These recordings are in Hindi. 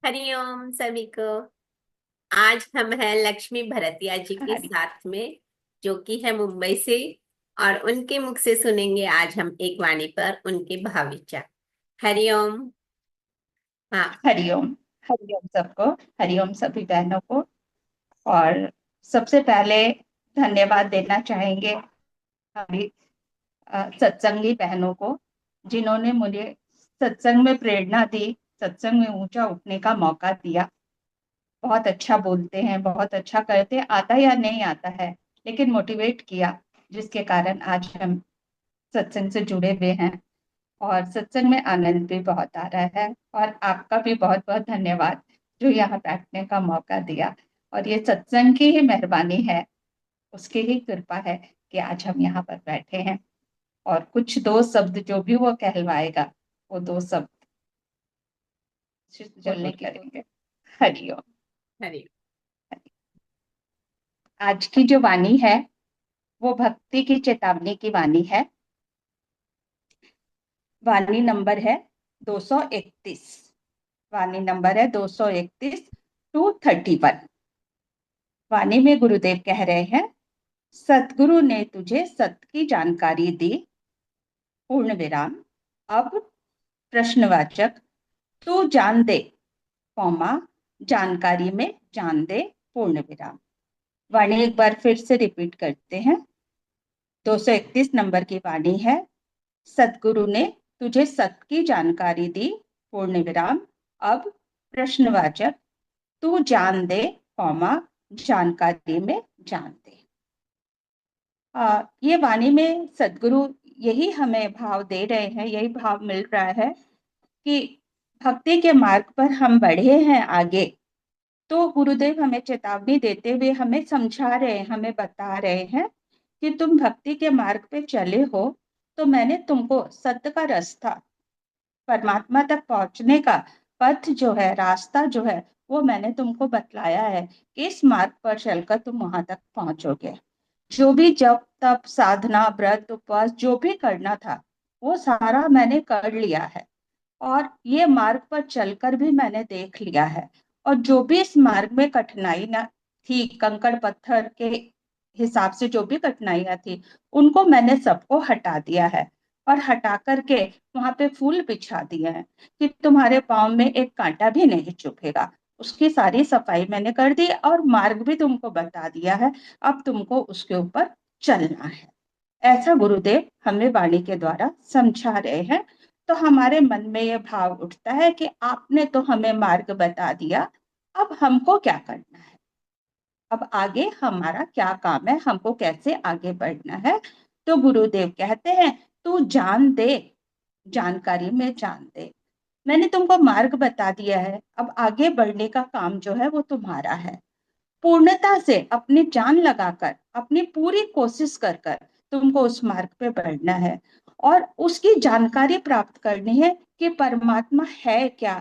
हरिओम सभी को। आज हम हैं लक्ष्मी भरतिया जी के हरी साथ में, जो कि है मुंबई से। और उनके मुख से सुनेंगे आज हम एक वाणी पर उनके भाव विचार। हरिओम। हाँ। हरिओम। हरिओम सबको। हरिओम सभी बहनों को। और सबसे पहले धन्यवाद देना चाहेंगे हमारी सत्संगी बहनों को, जिन्होंने मुझे सत्संग में प्रेरणा दी, सत्संग में ऊंचा उठने का मौका दिया। बहुत अच्छा बोलते हैं, बहुत अच्छा करते हैं, आता या नहीं आता है, लेकिन मोटिवेट किया, जिसके कारण आज हम सत्संग से जुड़े हुए हैं। और सत्संग में आनंद भी बहुत आ रहा है। और आपका भी बहुत बहुत धन्यवाद, जो यहाँ बैठने का मौका दिया। और ये सत्संग की ही मेहरबानी है, उसकी ही कृपा है कि आज हम यहाँ पर बैठे हैं। और कुछ दो शब्द जो भी वो कहलवाएगा, वो दो शब्द बोलने जरूर करेंगे। हरिओम। हरि। आज की जो वाणी है, वो भक्ति की चेतावनी की वाणी है। वाणी नंबर है 231। वाणी नंबर है 231 टू 31। वाणी में गुरुदेव कह रहे हैं, सतगुरु ने तुझे सत्य की जानकारी दी, पूर्ण विराम। अब प्रश्नवाचक, तू जान दे, कौमा, जानकारी में जान दे, पूर्ण विराम। वाणी एक बार फिर से रिपीट करते हैं। 231 नंबर की वाणी है, सतगुरु ने तुझे सत्य की जानकारी दी, पूर्ण विराम। अब प्रश्नवाचक, तू जान दे, कौमा, जानकारी में जान दे। ये वाणी में सदगुरु यही हमें भाव दे रहे हैं, यही भाव मिल रहा है कि भक्ति के मार्ग पर हम बढ़े हैं आगे। तो गुरुदेव हमें चेतावनी देते हुए हमें समझा रहे हैं, हमें बता रहे हैं कि तुम भक्ति के मार्ग पे चले हो, तो मैंने तुमको सत्य का रास्ता, परमात्मा तक पहुंचने का पथ जो है, रास्ता जो है, वो मैंने तुमको बतलाया है कि इस मार्ग पर चलकर तुम वहां तक पहुंचोगे। जो भी जप तप साधना व्रत उपवास जो भी करना था, वो सारा मैंने कर लिया है। और ये मार्ग पर चलकर भी मैंने देख लिया है। और जो भी इस मार्ग में कठिनाई ना थी, कंकड़ पत्थर के हिसाब से जो भी कठिनाइयां थी, उनको मैंने सबको हटा दिया है। और हटा करके वहां पे फूल बिछा दिए हैं कि तुम्हारे पाँव में एक कांटा भी नहीं चुभेगा। उसकी सारी सफाई मैंने कर दी और मार्ग भी तुमको बता दिया है। अब तुमको उसके ऊपर चलना है। ऐसा गुरुदेव हमें वाणी के द्वारा समझा रहे हैं। तो हमारे मन में यह भाव उठता है कि आपने तो हमें मार्ग बता दिया, अब हमको क्या करना है, अब आगे हमारा क्या काम है, हमको कैसे आगे बढ़ना है। तो गुरुदेव कहते हैं, तू जान दे, जानकारी में जान दे। मैंने तुमको मार्ग बता दिया है, अब आगे बढ़ने का काम जो है वो तुम्हारा है। पूर्णता से अपनी जान लगाकर, अपनी पूरी कोशिश कर कर तुमको उस मार्ग पे बढ़ना है। और उसकी जानकारी प्राप्त करनी है कि परमात्मा है क्या,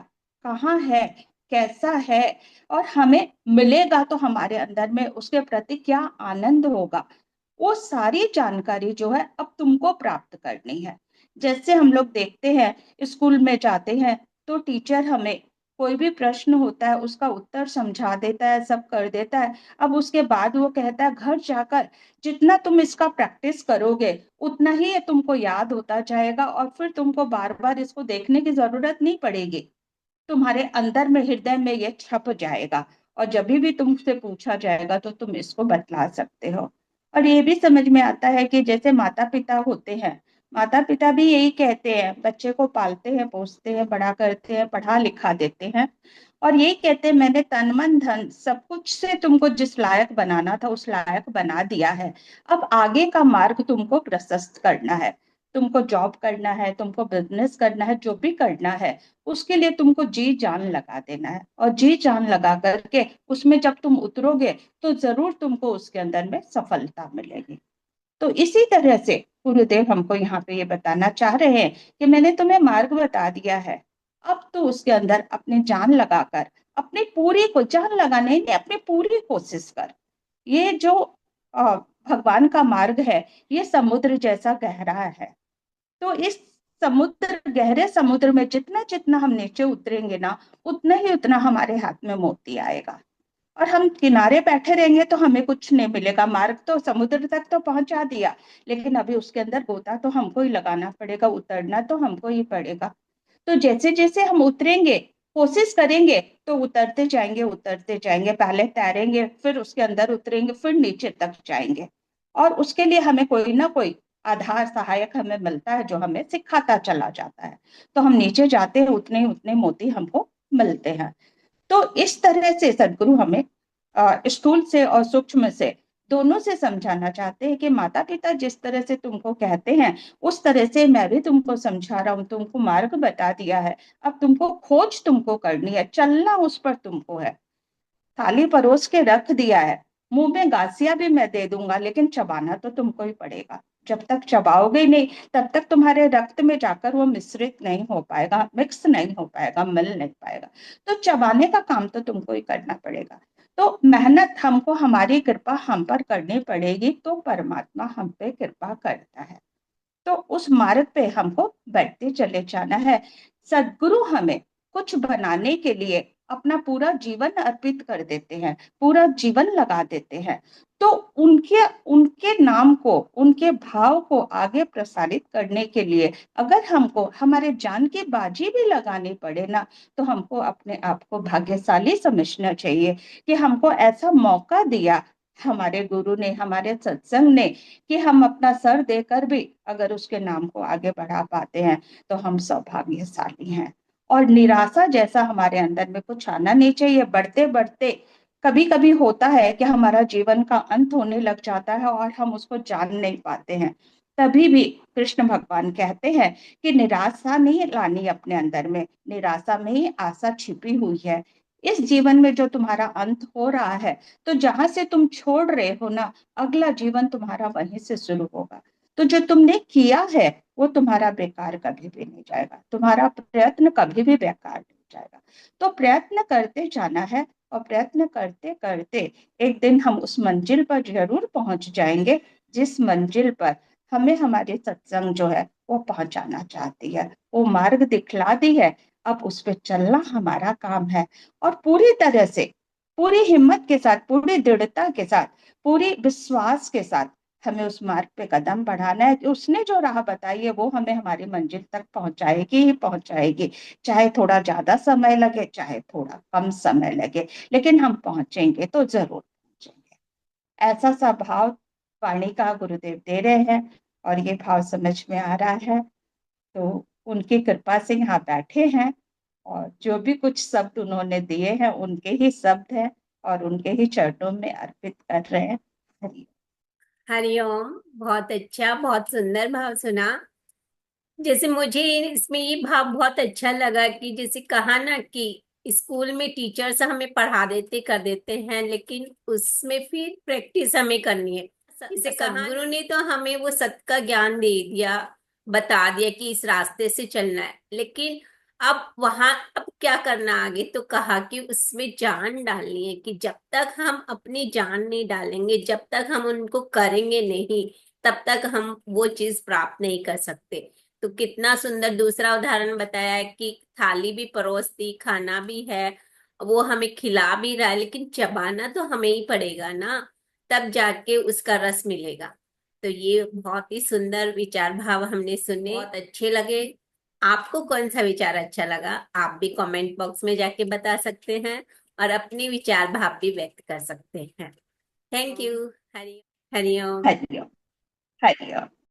कहाँ है, कैसा है, और हमें मिलेगा तो हमारे अंदर में उसके प्रति क्या आनंद होगा। वो सारी जानकारी जो है अब तुमको प्राप्त करनी है। जैसे हम लोग देखते हैं, स्कूल में जाते हैं, तो टीचर हमें कोई भी प्रश्न होता है उसका उत्तर समझा देता है, सब कर देता है। अब उसके बाद वो कहता है घर जाकर जितना तुम इसका प्रैक्टिस करोगे, उतना ही ये तुमको याद होता जाएगा, और फिर तुमको बार बार इसको देखने की जरूरत नहीं पड़ेगी। तुम्हारे अंदर में, हृदय में ये छप जाएगा। और जब भी तुमसे पूछा जाएगा तो तुम इसको बतला सकते हो। और ये भी समझ में आता है कि जैसे माता पिता होते हैं, माता पिता भी यही कहते हैं, बच्चे को पालते हैं, पोसते हैं, बड़ा करते हैं, पढ़ा लिखा देते हैं। और यही कहते हैं, मैंने तन मन धन सब कुछ से तुमको जिस लायक बनाना था उस लायक बना दिया है। अब आगे का मार्ग तुमको प्रशस्त करना है। तुमको जॉब करना है, तुमको बिजनेस करना है, जो भी करना है, उसके लिए तुमको जी जान लगा देना है। और जी जान लगा करके उसमें जब तुम उतरोगे, तो जरूर तुमको उसके अंदर में सफलता मिलेगी। तो इसी तरह से गुरुदेव हमको यहाँ पे ये बताना चाह रहे हैं कि मैंने तुम्हें मार्ग बता दिया है, अब तो उसके अंदर अपनी जान लगाकर, अपनी पूरी को जान लगाने नहीं, अपनी पूरी कोशिश कर। ये जो भगवान का मार्ग है, ये समुद्र जैसा गहरा है। तो इस समुद्र, गहरे समुद्र में जितना जितना हम नीचे उतरेंगे ना, उतना ही उतना हमारे हाथ में मोती आएगा। और हम किनारे बैठे रहेंगे तो हमें कुछ नहीं मिलेगा। मार्ग तो समुद्र तक तो पहुंचा दिया, लेकिन अभी उसके अंदर गोता तो हमको ही लगाना पड़ेगा, उतरना तो हमको ही पड़ेगा। तो जैसे जैसे हम उतरेंगे, कोशिश करेंगे, तो उतरते जाएंगे, उतरते जाएंगे, पहले तैरेंगे, फिर उसके अंदर उतरेंगे, फिर नीचे तक जाएंगे। और उसके लिए हमें कोई ना कोई आधार सहायक हमें मिलता है, जो हमें सिखाता चला जाता है। तो हम नीचे जाते हैं, उतने उतने मोती हमको मिलते हैं। तो इस तरह से सदगुरु हमें स्थूल से और सूक्ष्म से दोनों से समझाना चाहते हैं कि माता पिता जिस तरह से तुमको कहते हैं, उस तरह से मैं भी तुमको समझा रहा हूँ, तुमको मार्ग बता दिया है। अब तुमको खोज तुमको करनी है, चलना उस पर तुमको है। थाली परोस के रख दिया है, मुंह में गासिया भी मैं दे दूंगा, लेकिन चबाना तो तुमको ही पड़ेगा। जब तक चबाओगे ही नहीं, तब तक तुम्हारे रक्त में जाकर वो मिश्रित नहीं हो पाएगा, मिक्स नहीं हो पाएगा, मिल नहीं पाएगा। तो चबाने का काम तो तुमको ही करना पड़ेगा। तो मेहनत हमको, हमारी कृपा हम पर करनी पड़ेगी, तो परमात्मा हम पे कृपा करता है। तो उस मार्ग पे हमको बढ़ते चले जाना है। सदगुरु हमें कुछ बनाने के लिए अपना पूरा जीवन अर्पित कर देते हैं, पूरा जीवन लगा देते हैं। तो उनके उनके नाम को, उनके भाव को आगे प्रसारित करने के लिए अगर हमको हमारे जान की बाजी भी लगानी पड़े ना, तो हमको अपने आप को भाग्यशाली समझना चाहिए कि हमको ऐसा मौका दिया हमारे गुरु ने, हमारे सत्संग ने, कि हम अपना सर देकर भी अगर उसके नाम को आगे बढ़ा पाते हैं, तो हम सौभाग्यशाली हैं। और निराशा जैसा हमारे अंदर में कुछ आना नहीं चाहिए। बढ़ते बढ़ते कभी कभी होता है कि हमारा जीवन का अंत होने लग जाता है और हम उसको जान नहीं पाते हैं। तभी भी कृष्ण भगवान कहते हैं कि निराशा नहीं लानी अपने अंदर में, निराशा में ही आशा छिपी हुई है। इस जीवन में जो तुम्हारा अंत हो रहा है, तो जहां से तुम छोड़ रहे हो ना, अगला जीवन तुम्हारा वहीं से शुरू होगा। तो जो तुमने किया है, वो तुम्हारा बेकार कभी भी नहीं जाएगा, तुम्हारा प्रयत्न कभी भी बेकार नहीं जाएगा। तो प्रयत्न करते जाना है, और प्रयत्न करते करते एक दिन हम उस मंजिल पर जरूर पहुंच जाएंगे, जिस मंजिल पर हमें हमारे सत्संग जो है वो पहुंचाना चाहती है, वो मार्ग दिखला दी है। अब उस पर चलना हमारा काम है। और पूरी तरह से, पूरी हिम्मत के साथ, पूरी दृढ़ता के साथ, पूरी विश्वास के साथ हमें उस मार्ग पे कदम बढ़ाना है कि उसने जो राह बताई है वो हमें हमारी मंजिल तक पहुंचाएगी ही पहुंचाएगी। चाहे थोड़ा ज्यादा समय लगे, चाहे थोड़ा कम समय लगे, लेकिन हम पहुंचेंगे तो जरूर पहुंचेंगे। ऐसा सा भाव वाणी का गुरुदेव दे रहे हैं, और ये भाव समझ में आ रहा है। तो उनकी कृपा से यहाँ बैठे हैं, और जो भी कुछ शब्द उन्होंने दिए हैं उनके ही शब्द हैं, और उनके ही चरणों में अर्पित कर रहे हैं। हरि। हरिओम। बहुत अच्छा, बहुत सुंदर भाव सुना। जैसे मुझे इसमें ये भाव बहुत अच्छा लगा कि जैसे कहा ना कि स्कूल में टीचर्स हमें पढ़ा देते कर देते हैं, लेकिन उसमें फिर प्रैक्टिस हमें करनी है। जैसे सदगुरु ने तो हमें वो सत्य का ज्ञान दे दिया, बता दिया कि इस रास्ते से चलना है, लेकिन अब क्या करना आगे, तो कहा कि उसमें जान डालनी है। कि जब तक हम अपनी जान नहीं डालेंगे, जब तक हम उनको करेंगे नहीं, तब तक हम वो चीज प्राप्त नहीं कर सकते। तो कितना सुंदर दूसरा उदाहरण बताया है कि थाली भी परोस दी, खाना भी है, वो हमें खिला भी रहा है, लेकिन चबाना तो हमें ही पड़ेगा ना, तब जाके उसका रस मिलेगा। तो ये बहुत ही सुंदर विचार भाव हमने सुने, बहुत अच्छे लगे। आपको कौन सा विचार अच्छा लगा, आप भी कमेंट बॉक्स में जाके बता सकते हैं, और अपने विचार भाव भी व्यक्त कर सकते हैं। Thank you. हरि हरिओम। हरिओम। हरिओम।